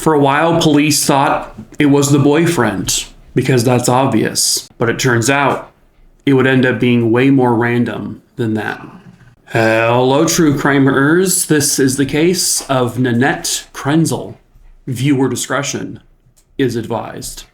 For a while, police thought it was the boyfriend, because that's obvious. But it turns out it would end up being way more random than that. Hello, true crimeers. This is the case of Nannette Krenzel. Viewer discretion is advised.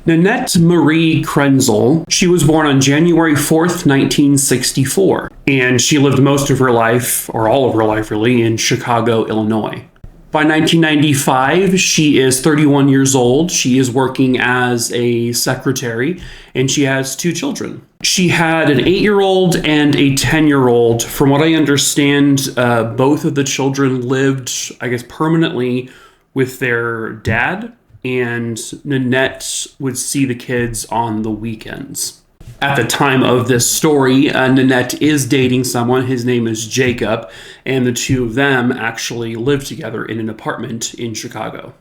Nannette Marie Krenzel, she was born on January 4th, 1964, and she lived most of her life, or all of her life really, in Chicago, Illinois. By 1995, she is 31 years old. She is working as a secretary, and she has 2 children. She had an 8-year-old and a 10-year-old. From what I understand, both of the children lived, I guess, permanently with their dad, and Nannette would see the kids on the weekends. At the time of this story, Nannette is dating someone. His name is Jacob, and the two of them actually live together in an apartment in Chicago.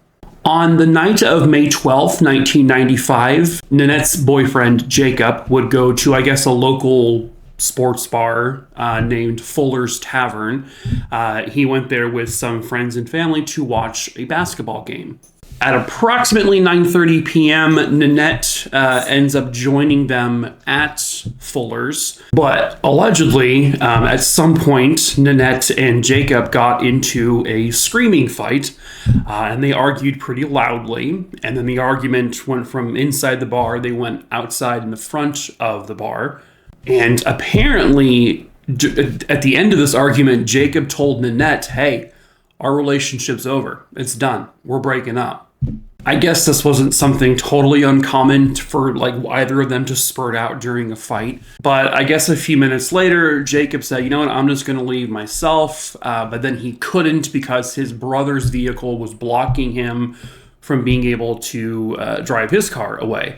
On the night of May 12th, 1995, Nannette's boyfriend, Jacob, would go to, I guess, a local sports bar named Fuller's Tavern. He went there with some friends and family to watch a basketball game. At approximately 9:30 p.m., Nannette ends up joining them at Fuller's. But allegedly, at some point, Nannette and Jacob got into a screaming fight, and they argued pretty loudly. And then the argument went from inside the bar, they went outside in the front of the bar. And apparently, at the end of this argument, Jacob told Nannette, "Hey, our relationship's over. It's done. We're breaking up." I guess this wasn't something totally uncommon for either of them to spurt out during a fight. But I guess a few minutes later, Jacob said, "You know what, I'm just going to leave myself." But then he couldn't because his brother's vehicle was blocking him from being able to drive his car away.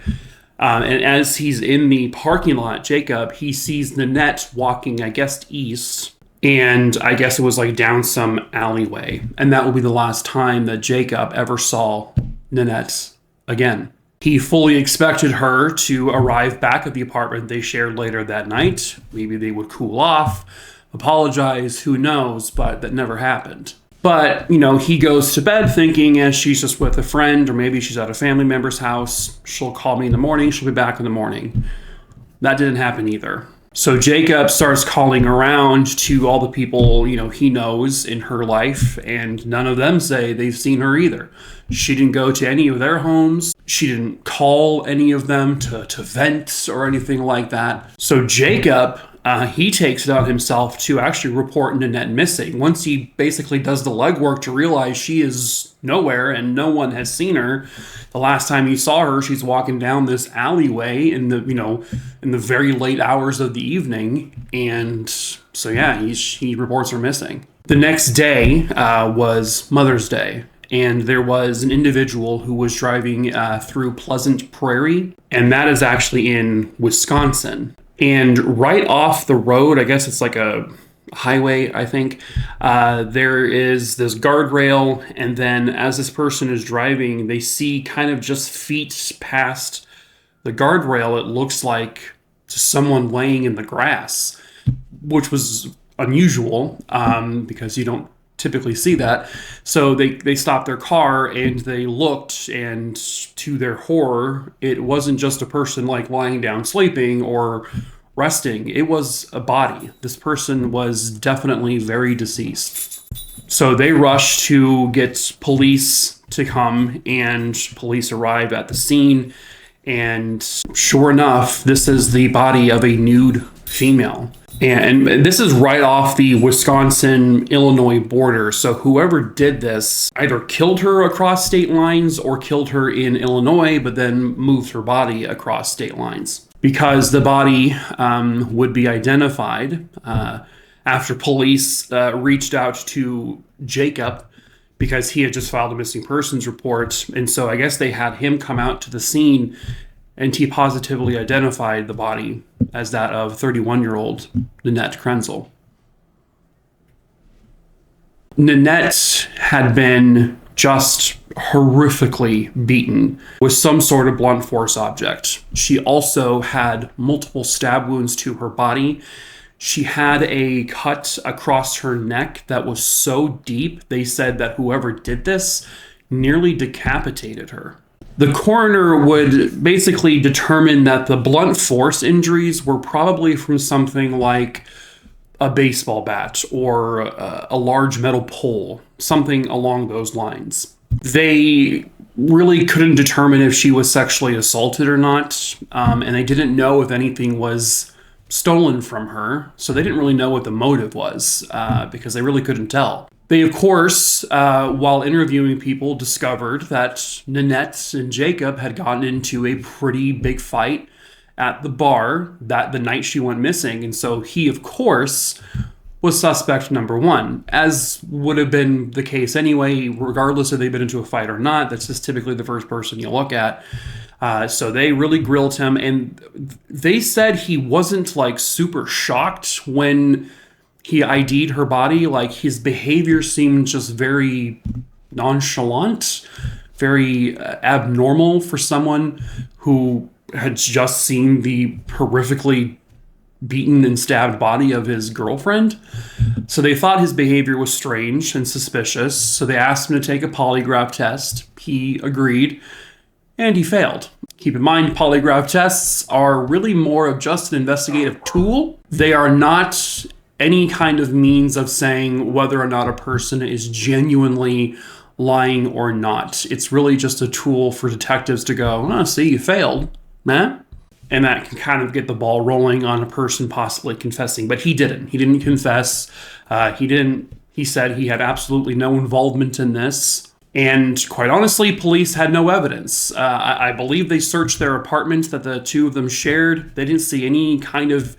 And as he's in the parking lot, Jacob, he sees Nannette walking, I guess, east. And I guess it was down some alleyway. And that will be the last time that Jacob ever saw Nannette again. He fully expected her to arrive back at the apartment they shared later that night. Maybe they would cool off, apologize, who knows, but that never happened. But, he goes to bed thinking as she's just with a friend, or maybe she's at a family member's house, she'll call me in the morning, she'll be back in the morning. That didn't happen either. So Jacob starts calling around to all the people, he knows in her life, and none of them say they've seen her either. She didn't go to any of their homes. She didn't call any of them to vent or anything like that. So Jacob, he takes it on himself to actually report Nannette missing. Once he basically does the legwork to realize she is nowhere and no one has seen her. The last time he saw her, she's walking down this alleyway in the very late hours of the evening. And so, yeah, he reports her missing. The next day was Mother's Day. And there was an individual who was driving through Pleasant Prairie. And that is actually in Wisconsin. And right off the road, I guess it's like a highway, I think, there is this guardrail. And then as this person is driving, they see kind of just feet past the guardrail, it looks like someone laying in the grass, which was unusual because you don't typically see that. So they stopped their car and they looked, and to their horror, it wasn't just a person lying down sleeping or resting. It was a body. This person was definitely very deceased. So they rushed to get police to come, and police arrived at the scene. And sure enough, this is the body of a nude female. And this is right off the Wisconsin-Illinois border. So whoever did this either killed her across state lines or killed her in Illinois, but then moved her body across state lines. Because the body would be identified after police reached out to Jacob because he had just filed a missing persons report. And so I guess they had him come out to the scene, and he positively identified the body as that of 31-year-old Nannette Krenzel. Nannette had been just horrifically beaten with some sort of blunt force object. She also had multiple stab wounds to her body. She had a cut across her neck that was so deep, they said that whoever did this nearly decapitated her. The coroner would basically determine that the blunt force injuries were probably from something like a baseball bat or a large metal pole, something along those lines. They really couldn't determine if she was sexually assaulted or not, and they didn't know if anything was stolen from her, so they didn't really know what the motive was because they really couldn't tell. They, of course, while interviewing people, discovered that Nannette and Jacob had gotten into a pretty big fight at the bar that the night she went missing, and so he, of course, was suspect number one, as would have been the case anyway, regardless if they've been into a fight or not. That's just typically the first person you look at. So they really grilled him, and they said he wasn't like super shocked when he ID'd her body. Like, his behavior seemed just very nonchalant, very abnormal for someone who had just seen the horrifically beaten and stabbed body of his girlfriend. So they thought his behavior was strange and suspicious. So they asked him to take a polygraph test. He agreed, and he failed. Keep in mind, polygraph tests are really more of just an investigative tool. They are not any kind of means of saying whether or not a person is genuinely lying or not. It's really just a tool for detectives to go, oh, see, you failed, man. And that can kind of get the ball rolling on a person possibly confessing. But he didn't. He didn't confess. He said he had absolutely no involvement in this. And quite honestly, police had no evidence. I believe they searched their apartment that the two of them shared. They didn't see any kind of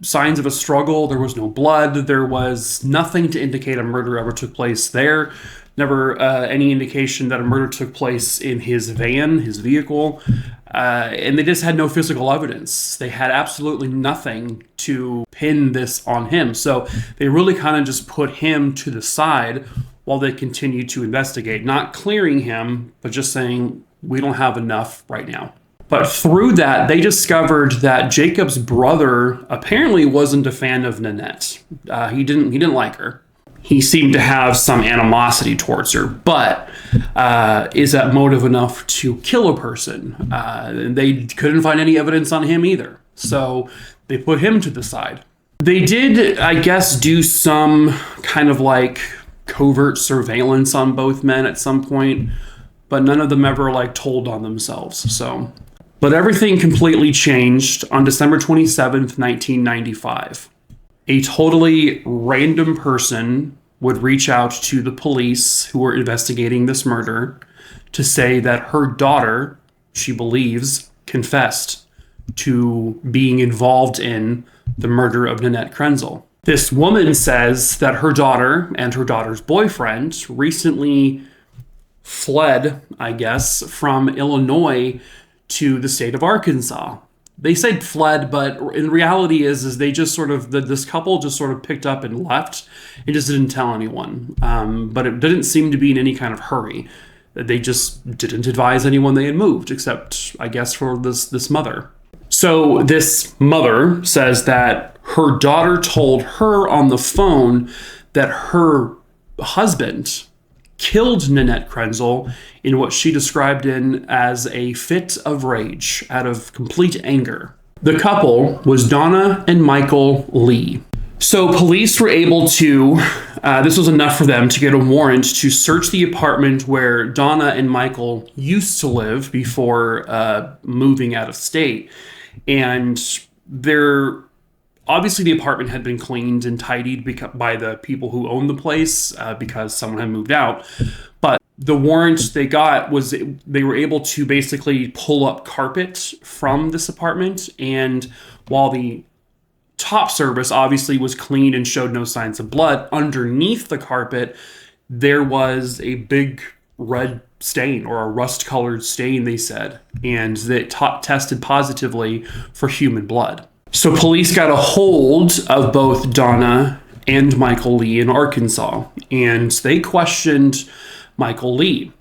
signs of a struggle. There was no blood. There was nothing to indicate a murder ever took place there. Never any indication that a murder took place in his van, his vehicle. And they just had no physical evidence. They had absolutely nothing to pin this on him. So they really kind of just put him to the side while they continued to investigate. Not clearing him, but just saying, we don't have enough right now. But through that, they discovered that Jacob's brother apparently wasn't a fan of Nannette. He didn't like her. He seemed to have some animosity towards her, but is that motive enough to kill a person? They couldn't find any evidence on him either, so they put him to the side. They did, I guess, do some kind of like covert surveillance on both men at some point, but none of them ever like told on themselves. So, but everything completely changed on December 27th, 1995. A totally random person would reach out to the police who were investigating this murder to say that her daughter, she believes, confessed to being involved in the murder of Nannette Krenzel. This woman says that her daughter and her daughter's boyfriend recently fled, I guess, from Illinois to the state of Arkansas. They said fled, but in reality is they just sort of, this couple just sort of picked up and left and just didn't tell anyone. But it didn't seem to be in any kind of hurry. They just didn't advise anyone they had moved, except, I guess, for this mother. So this mother says that her daughter told her on the phone that her husband killed Nannette Krenzel in what she described as a fit of rage out of complete anger. The couple was Donna and Michael Lee. So police were able to, this was enough for them to get a warrant to search the apartment where Donna and Michael used to live before moving out of state. And obviously the apartment had been cleaned and tidied by the people who owned the place because someone had moved out. But the warrant they got was they were able to basically pull up carpet from this apartment. And while the top surface obviously was clean and showed no signs of blood, underneath the carpet, there was a big red stain, or a rust-colored stain, they said. And that tested positively for human blood. So police got a hold of both Donna and Michael Lee in Arkansas, and they questioned Michael Lee.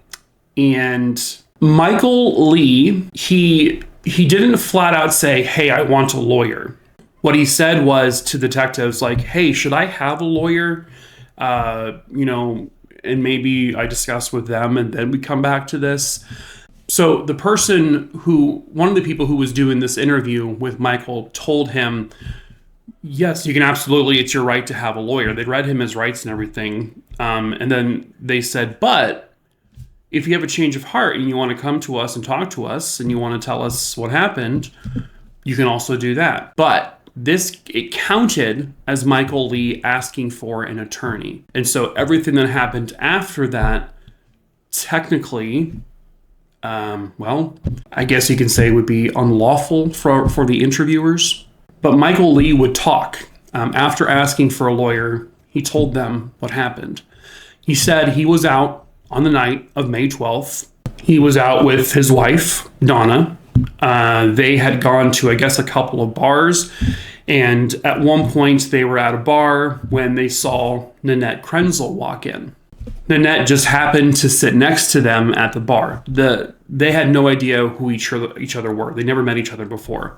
And Michael Lee, he didn't flat out say, hey, I want a lawyer. What he said was to detectives like, hey, should I have a lawyer? And maybe I discuss with them and then we come back to this. So one of the people who was doing this interview with Michael told him, yes, you can absolutely, it's your right to have a lawyer. They read him his rights and everything. And then they said, but if you have a change of heart and you want to come to us and talk to us and you want to tell us what happened, you can also do that. But it counted as Michael Lee asking for an attorney. And so everything that happened after that, technically, I guess you can say would be unlawful for the interviewers. But Michael Lee would talk. After asking for a lawyer, he told them what happened. He said he was out on the night of May 12th. He was out with his wife, Donna. They had gone to, I guess, a couple of bars. And at one point, they were at a bar when they saw Nannette Krenzel walk in. Nannette just happened to sit next to them at the bar. They had no idea who each other were. They never met each other before.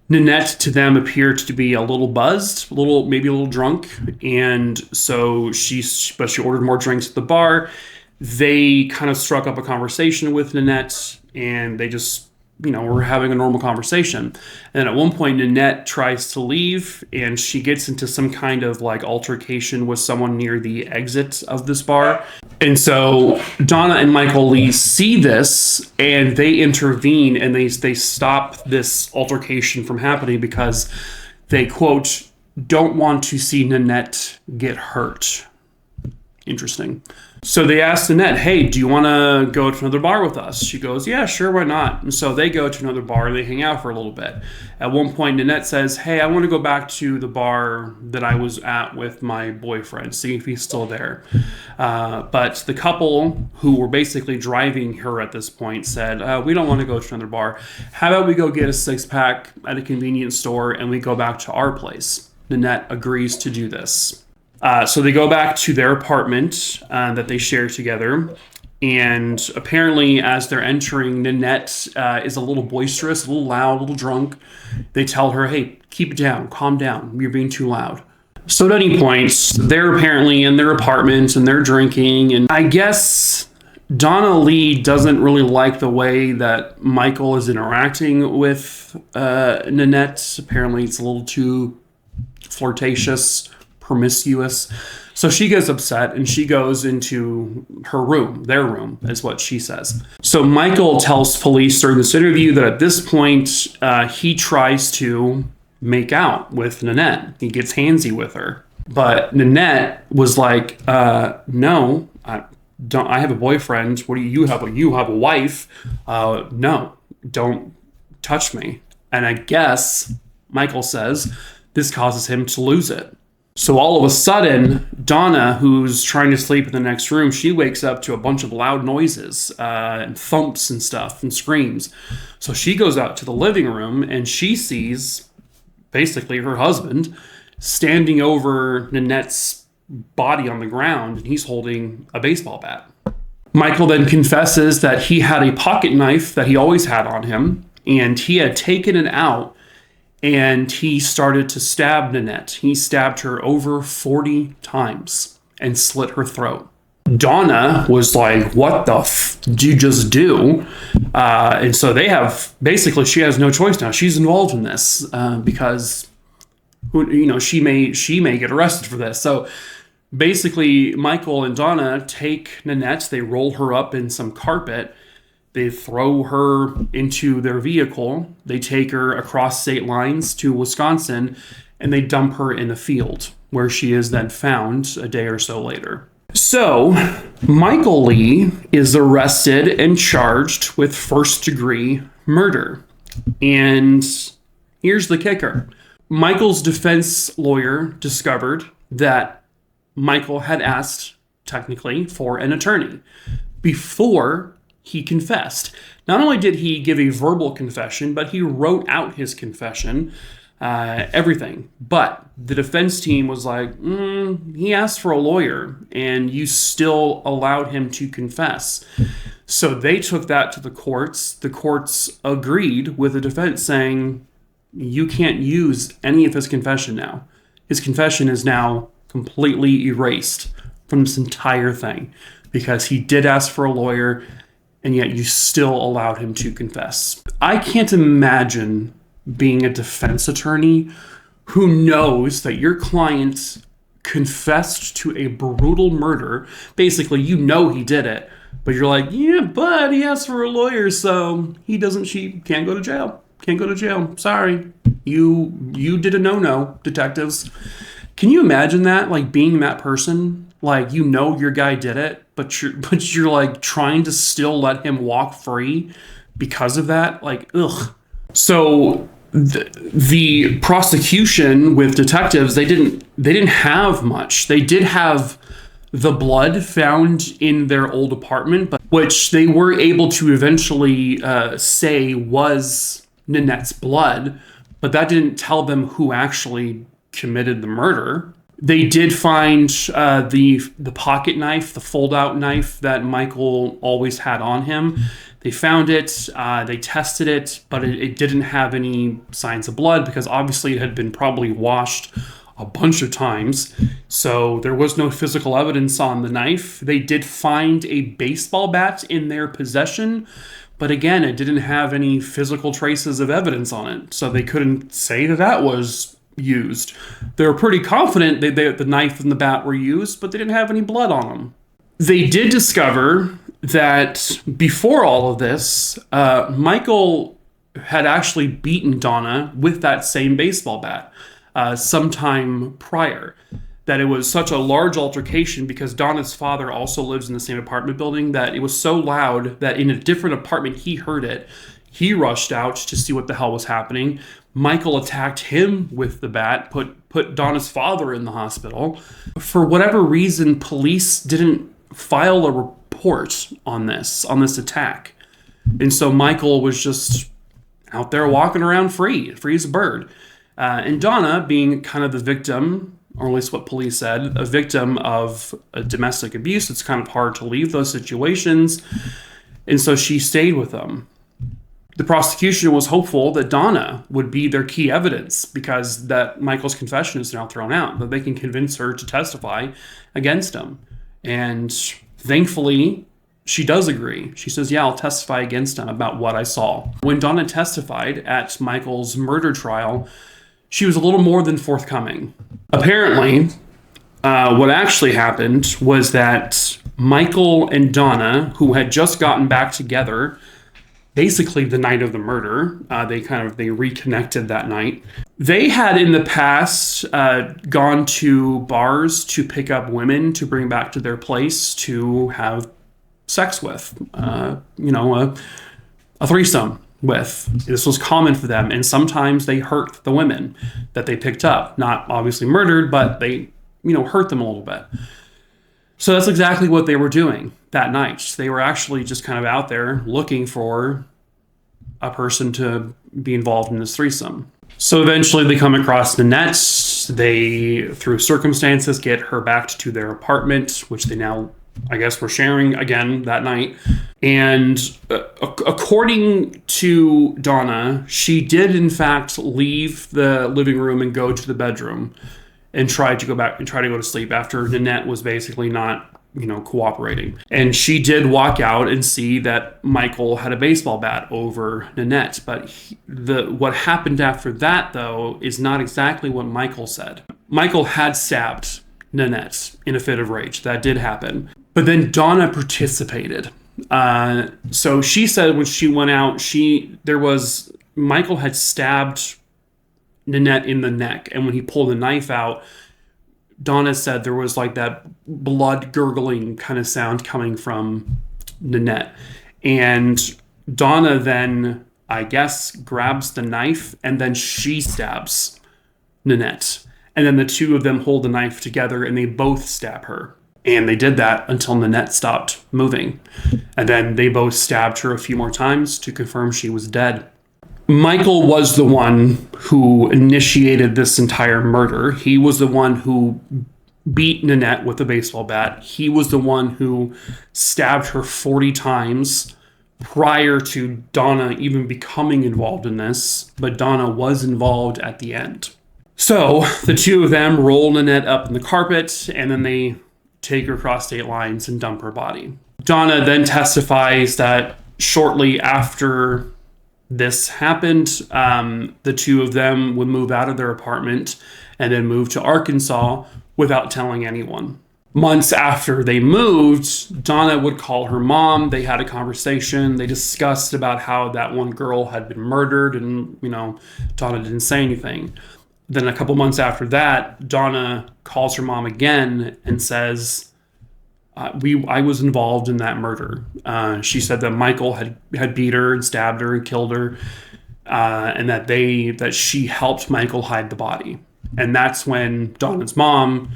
Nannette to them appeared to be a little buzzed, maybe a little drunk. And so she ordered more drinks at the bar. They kind of struck up a conversation with Nannette and they just, were having a normal conversation. And at one point, Nannette tries to leave and she gets into some kind of altercation with someone near the exit of this bar. And so Donna and Michael Lee see this and they intervene and they stop this altercation from happening because they, quote, don't want to see Nannette get hurt. Interesting. So they asked Nannette, hey, do you want to go to another bar with us? She goes, yeah, sure, why not? And so they go to another bar. They hang out for a little bit. At one point, Nannette says, hey, I want to go back to the bar that I was at with my boyfriend, see if he's still there. But the couple who were basically driving her at this point said, we don't want to go to another bar. How about we go get a six-pack at a convenience store and we go back to our place? Nannette agrees to do this. So they go back to their apartment that they share together. And apparently, as they're entering, Nannette is a little boisterous, a little loud, a little drunk. They tell her, hey, keep it down, calm down, you're being too loud. So at any point, they're apparently in their apartment and they're drinking. And I guess Donna Lee doesn't really like the way that Michael is interacting with Nannette. Apparently, it's a little too flirtatious, promiscuous. So she gets upset and she goes into her room, their room, is what she says. So Michael tells police during this interview that at this point, he tries to make out with Nannette. He gets handsy with her. But Nannette was like, no, I have a boyfriend. What do you have? You have a wife. No, don't touch me. And I guess Michael says this causes him to lose it. So all of a sudden, Donna, who's trying to sleep in the next room, she wakes up to a bunch of loud noises and thumps and stuff and screams. So she goes out to the living room and she sees basically her husband standing over Nannette's body on the ground and he's holding a baseball bat. Michael then confesses that he had a pocket knife that he always had on him and he had taken it out. And he started to stab Nannette. He stabbed her over 40 times and slit her throat. Donna was like, what the did you just do? And so basically she has no choice now. She's involved in this because, she may get arrested for this. So basically Michael and Donna take Nannette, they roll her up in some carpet. They throw her into their vehicle. They take her across state lines to Wisconsin, and they dump her in a field where she is then found a day or so later. So, Michael Lee is arrested and charged with first-degree murder. And here's the kicker. Michael's defense lawyer discovered that Michael had asked, technically, for an attorney before he confessed. Not only did he give a verbal confession, but he wrote out his confession everything. But the defense team was like, he asked for a lawyer and you still allowed him to confess. So they took that to the courts. The courts agreed with the defense saying, you can't use any of his confession now. His confession is now completely erased from this entire thing because he did ask for a lawyer and yet you still allowed him to confess. I can't imagine being a defense attorney who knows that your client confessed to a brutal murder. Basically, you know he did it, but you're like, yeah, but he asked for a lawyer, so she can't go to jail. Can't go to jail. Sorry. You did a no-no, detectives. Can you imagine that? Like being that person? Like, you know your guy did it, but you're like trying to still let him walk free because of that? Like, ugh. So the prosecution with detectives, they didn't have much. They did have the blood found in their old apartment, but which they were able to eventually say was Nannette's blood, but that didn't tell them who actually committed the murder. They did find the pocket knife, the fold-out knife that Michael always had on him. They found it, they tested it, but it didn't have any signs of blood because obviously it had been probably washed a bunch of times. So there was no physical evidence on the knife. They did find a baseball bat in their possession, but again, it didn't have any physical traces of evidence on it. So they couldn't say that was used. They were pretty confident that the knife and the bat were used, but they didn't have any blood on them. They did discover that before all of this, Michael had actually beaten Donna with that same baseball bat sometime prior. That it was such a large altercation because Donna's father also lives in the same apartment building that it was so loud that in a different apartment he heard it. He rushed out to see what the hell was happening. Michael attacked him with the bat, put Donna's father in the hospital. For whatever reason, police didn't file a report on this attack. And so Michael was just out there walking around free as a bird. And Donna, being kind of the victim, or at least what police said, a victim of a domestic abuse, it's kind of hard to leave those situations. And so she stayed with them. The prosecution was hopeful that Donna would be their key evidence because that Michael's confession is now thrown out, that they can convince her to testify against him. And thankfully, she does agree. She says, yeah, I'll testify against him about what I saw. When Donna testified at Michael's murder trial, she was a little more than forthcoming. Apparently, what actually happened was that Michael and Donna, who had just gotten back together, basically the night of the murder, they reconnected that night. They had in the past gone to bars to pick up women to bring back to their place to have sex with, a threesome with. This was common for them, and sometimes they hurt the women that they picked up. Not obviously murdered, but they, hurt them a little bit. So that's exactly what they were doing that night. They were actually just kind of out there looking for a person to be involved in this threesome. So eventually they come across Nannette. They, through circumstances, get her back to their apartment, which they now, I guess, were sharing again that night. And according to Donna, she did in fact leave the living room and go to the bedroom and try to go to sleep after Nannette was basically not, cooperating. And she did walk out and see that Michael had a baseball bat over Nannette. But what happened after that, though, is not exactly what Michael said. Michael had stabbed Nannette in a fit of rage. That did happen. But then Donna participated. So she said when she went out, Michael had stabbed Nannette in the neck. And when he pulled the knife out, Donna said there was like that blood gurgling kind of sound coming from Nannette. And Donna then, I guess, grabs the knife and then she stabs Nannette. And then the two of them hold the knife together and they both stab her. And they did that until Nannette stopped moving. And then they both stabbed her a few more times to confirm she was dead. Michael was the one who initiated this entire murder. He was the one who beat Nannette with a baseball bat. He was the one who stabbed her 40 times prior to Donna even becoming involved in this, but Donna was involved at the end. So the two of them roll Nannette up in the carpet, and then they take her across state lines and dump her body. Donna then testifies that shortly after this happened, the two of them would move out of their apartment and then move to Arkansas without telling anyone. Months after they moved, Donna would call her mom. They had a conversation. They discussed about how that one girl had been murdered, and, Donna didn't say anything. Then a couple months after that, Donna calls her mom again and says, I was involved in that murder. She said that Michael had beat her and stabbed her and killed her, and that she helped Michael hide the body. And that's when Donna's mom,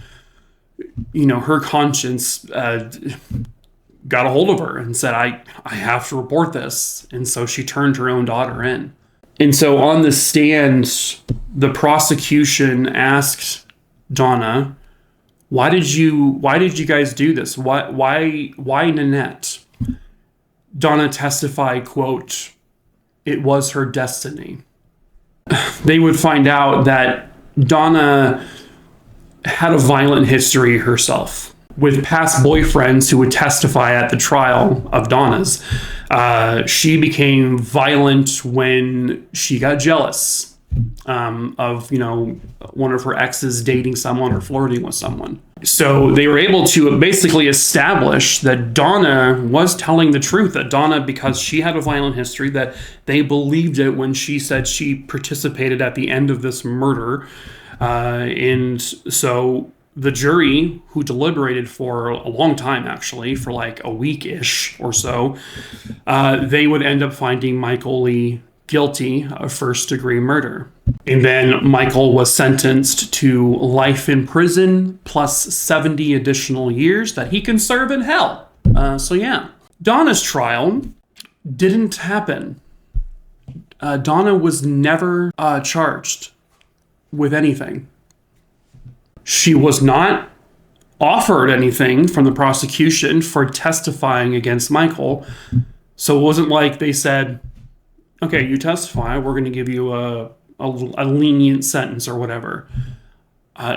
her conscience got a hold of her and said, I have to report this. And so she turned her own daughter in. And so on the stand, the prosecution asked Donna, why did you guys do this? Why Nannette? Donna testified, quote, "It was her destiny." They would find out that Donna had a violent history herself with past boyfriends who would testify at the trial of Donna's. She became violent when she got jealous of one of her exes dating someone or flirting with someone. So they were able to basically establish that Donna was telling the truth, that Donna, because she had a violent history, that they believed it when she said she participated at the end of this murder. And so the jury, who deliberated for a long time, actually, for like a week-ish or so, they would end up finding Michael Lee guilty of first-degree murder. And then Michael was sentenced to life in prison plus 70 additional years that he can serve in hell. So yeah. Donna's trial didn't happen. Donna was never charged with anything. She was not offered anything from the prosecution for testifying against Michael. So it wasn't like they said, okay, you testify, we're going to give you a lenient sentence or whatever.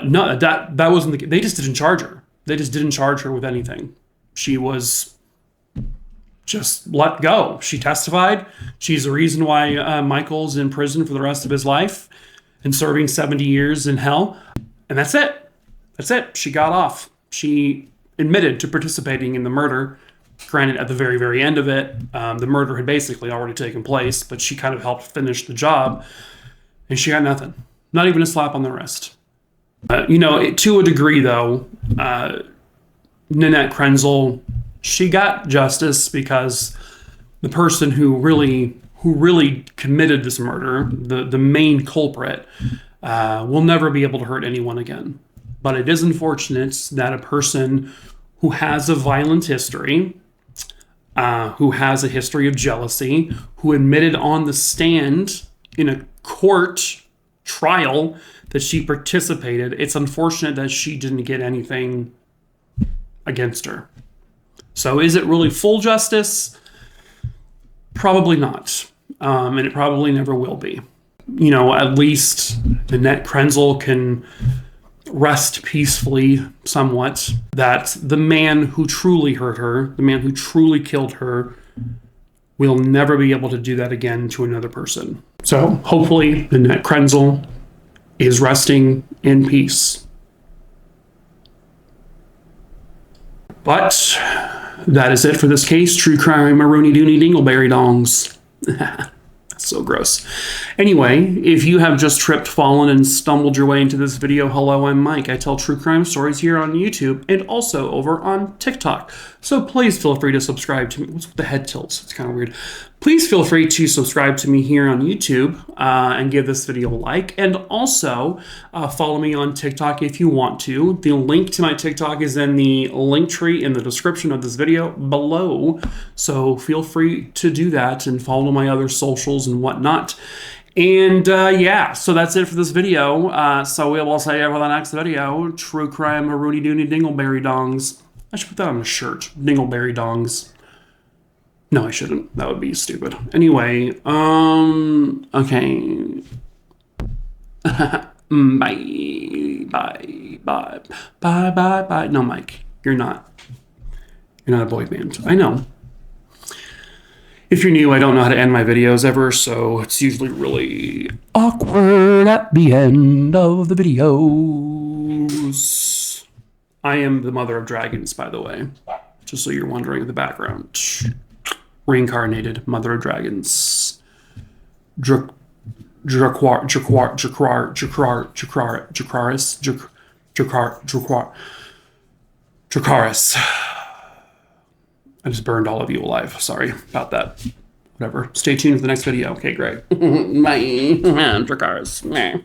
No, that wasn't the case. They just didn't charge her. They just didn't charge her with anything. She was just let go. She testified. She's the reason why Michael's in prison for the rest of his life and serving 70 years in hell. And that's it. That's it. She got off. She admitted to participating in the murder. Granted, at the very, very end of it, the murder had basically already taken place, but she kind of helped finish the job. And she got nothing. Not even a slap on the wrist. To a degree, though, Nannette Krenzel, she got justice because the person who really committed this murder, the main culprit, will never be able to hurt anyone again. But it is unfortunate that a person who has a violent history, who has a history of jealousy, who admitted on the stand in a court trial that she participated, it's unfortunate that she didn't get anything against her. So is it really full justice? Probably not. And it probably never will be. At least Nannette Krenzel can rest peacefully somewhat that the man who truly hurt her, the man who truly killed her, will never be able to do that again to another person. So hopefully Nannette Krenzel is resting in peace. But that is it for this case. True crime, Maroony Dooney Dingleberry Dongs. That's so gross. Anyway, if you have just tripped, fallen, and stumbled your way into this video, hello, I'm Mike. I tell true crime stories here on YouTube and also over on TikTok. So please feel free to subscribe to me. What's with the head tilts? It's kind of weird. Please feel free to subscribe to me here on YouTube and give this video a like. And also follow me on TikTok if you want to. The link to my TikTok is in the link tree in the description of this video below. So feel free to do that and follow my other socials and whatnot. And yeah, so that's it for this video. So we will see you for the next video. True crime, Rooney Dooney Dingleberry Dongs. I should put that on a shirt. Dingleberry Dongs. No, I shouldn't. That would be stupid. Anyway, okay. Bye. Bye. Bye. Bye. Bye. Bye. No, Mike, you're not. You're not a boy band. I know. If you're new, I don't know how to end my videos ever, so it's usually really awkward at the end of the videos. I am the mother of dragons, by the way, just so you're wondering in the background. Reincarnated mother of dragons. Dracaris. I just burned all of you alive. Sorry about that. Whatever. Stay tuned for the next video. Okay, great. Bye. Dracaris.